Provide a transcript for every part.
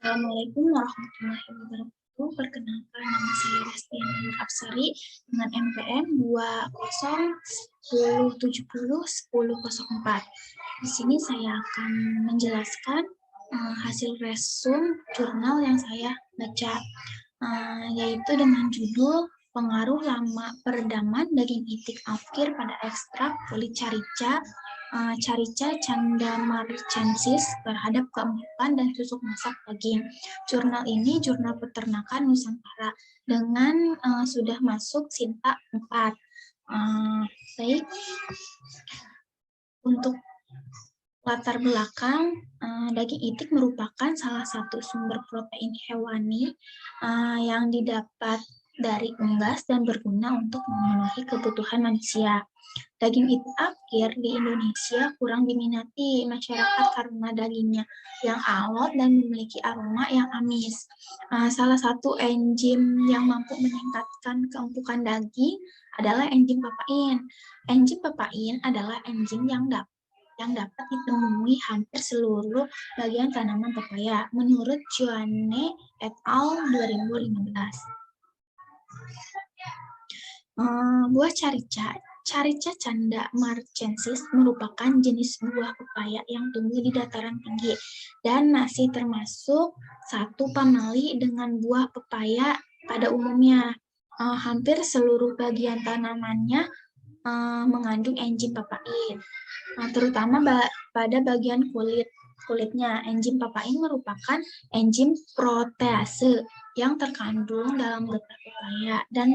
Assalamualaikum warahmatullahi wabarakatuh. Perkenalkan, nama saya Restiani Nur Absari dengan NPM 2010701004. Di sini saya akan menjelaskan hasil resum jurnal yang saya baca, yaitu dengan judul Pengaruh Lama Peredaman Daging Itik Afkir pada Ekstrak Kulit Carica Chandamarchensis terhadap keempukan dan susuk masak daging. Jurnal ini jurnal peternakan Nusantara dengan sudah masuk Sinta 4. Baik, untuk latar belakang, daging itik merupakan salah satu sumber protein hewani yang didapat dari unggas dan berguna untuk memenuhi kebutuhan manusia. Daging itik afkir di Indonesia kurang diminati masyarakat karena dagingnya yang alot dan memiliki aroma yang amis. Salah satu enzim yang mampu meningkatkan keempukan daging adalah enzim papain. Enzim papain adalah enzim yang dapat ditemui hampir seluruh bagian tanaman pepaya, menurut Joanne et al. 2015. Buah carica Chandamarchensis merupakan jenis buah pepaya yang tumbuh di dataran tinggi dan masih termasuk satu famili dengan buah pepaya pada umumnya. Hampir seluruh bagian tanamannya mengandung enzim papain, terutama pada bagian kulitnya. Enzim papain merupakan enzim protease yang terkandung dalam getah pepaya dan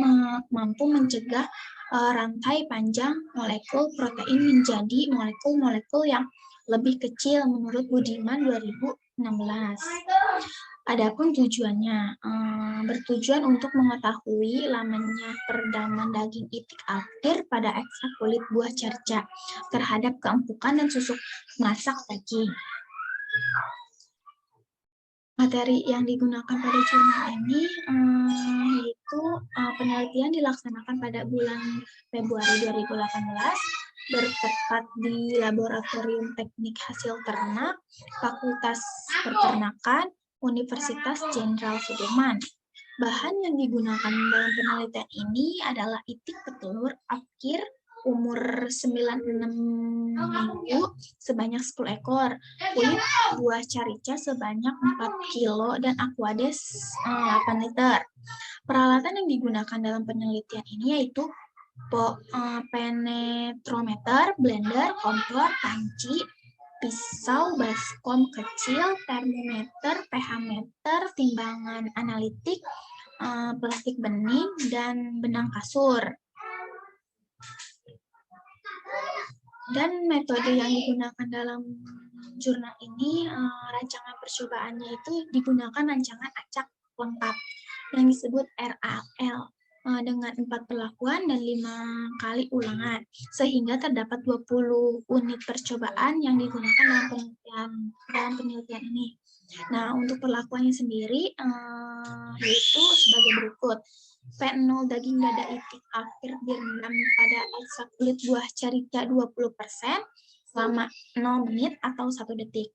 mampu mencegah rantai panjang molekul protein menjadi molekul-molekul yang lebih kecil menurut Budiman 2016. Adapun tujuannya, bertujuan untuk mengetahui lamanya peredaman daging itik afkir pada ekstrak kulit buah carica terhadap keempukan dan susuk masak daging. Materi yang digunakan pada jurnal ini yaitu penelitian dilaksanakan pada bulan Februari 2018, bertempat di Laboratorium Teknik Hasil Ternak, Fakultas Peternakan, Universitas Jenderal Sudirman. Bahan yang digunakan dalam penelitian ini adalah itik petelur afkir umur 96 minggu sebanyak 10 ekor, kulit buah carica sebanyak 4 kilo, dan aquades 8 liter. Peralatan yang digunakan dalam penelitian ini yaitu penetrometer, blender, kompor, panci, pisau baskom kecil, termometer, pH meter, timbangan analitik, plastik bening, dan benang kasur. Dan metode yang digunakan dalam jurnal ini, rancangan percobaannya itu digunakan rancangan acak lengkap yang disebut RAL dengan 4 perlakuan dan 5 kali ulangan, sehingga terdapat 20 unit percobaan yang digunakan dalam penelitian ini. Nah, untuk perlakuannya sendiri yaitu sebagai berikut. P0 daging dada itik afkir direndam pada ekstrak kulit buah carica 20% selama 0 menit atau 1 detik.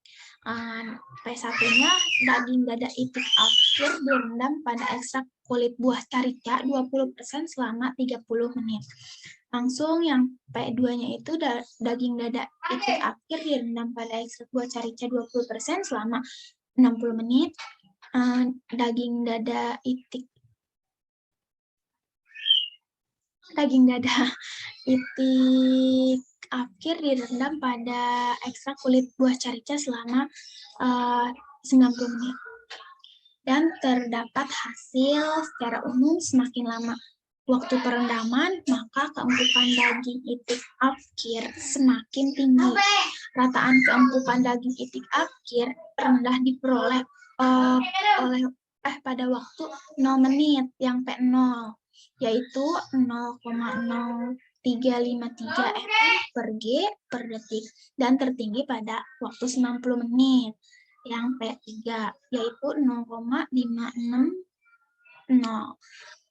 P1-nya daging dada itik afkir direndam pada ekstrak kulit buah carica 20% selama 30 menit. Langsung yang P2-nya itu daging dada itik afkir direndam pada ekstrak buah carica 20% selama 60 menit. Daging dada itik afkir direndam pada ekstrak kulit buah carica selama 90 menit. Dan terdapat hasil secara umum semakin lama waktu perendaman, maka keempukan daging itik afkir semakin tinggi. Rataan keempukan daging itik afkir rendah diperoleh pada waktu 0 menit yang P0, yaitu 0,0353 ml per G per detik, dan tertinggi pada waktu 90 menit yang P3, yaitu 0,560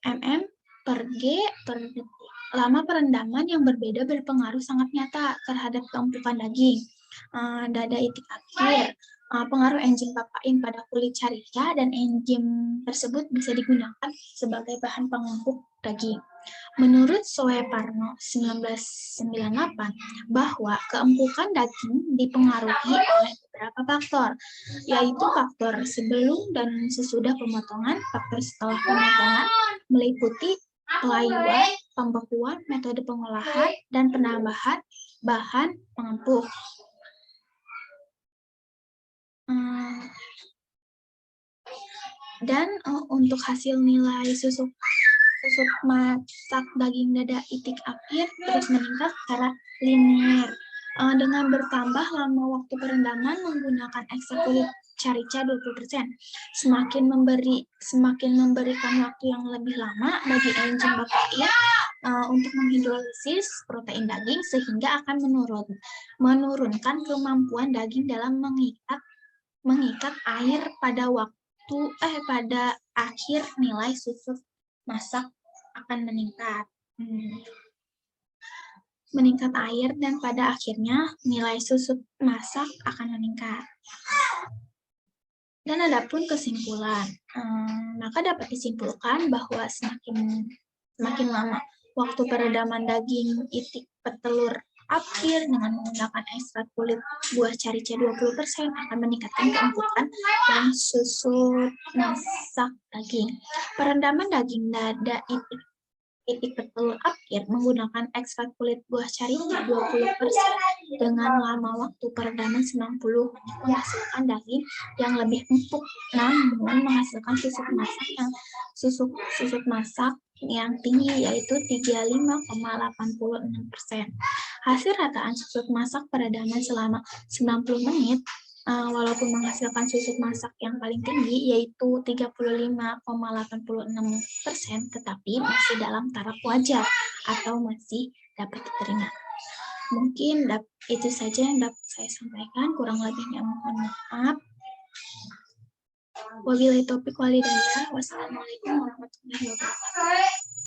mm per G per detik. Lama perendaman yang berbeda berpengaruh sangat nyata terhadap keempukan daging dada itik afkir. pengaruh enzim papain pada kulit carica, dan enzim tersebut bisa digunakan sebagai bahan pengempuk daging. Menurut Soeparno 1998, bahwa keempukan daging dipengaruhi oleh beberapa faktor, yaitu faktor sebelum dan sesudah pemotongan, faktor setelah pemotongan meliputi pelayuan, pembekuan, metode pengolahan, dan penambahan bahan pengempuk. Dan untuk hasil nilai susut masak daging dada itik apir terus meningkat secara linear. Dengan bertambah lama waktu perendaman menggunakan ekstrak kulit carica 20%, semakin memberikan waktu yang lebih lama bagi enzim papain untuk menghidrolisis protein daging, sehingga akan menurunkan kemampuan daging dalam mengikat air pada akhir nilai susut masak akan meningkat. Meningkat air, dan pada akhirnya nilai susut masak akan meningkat. Dan adapun kesimpulan, maka dapat disimpulkan bahwa semakin lama waktu peredaman daging itik petelur apir dengan menggunakan ekstrak kulit buah carica 20% akan meningkatkan keempukan dan susut masak daging. Perendaman daging dada itik petelur apir menggunakan ekstrak kulit buah carica 20% dengan lama waktu peredaman 90 menit menghasilkan daging yang lebih empuk, namun menghasilkan susut masak yang tinggi, yaitu 35,86%. Hasil rataan susut masak peredaman selama 90 menit walaupun menghasilkan susut masak yang paling tinggi, yaitu 35,86%, tetapi masih dalam taraf wajar atau masih dapat diterima. Mungkin itu saja yang dapat saya sampaikan, kurang lebihnya mohon maaf. Wabillahi taufiq wal hidayah. Wassalamualaikum warahmatullahi wabarakatuh.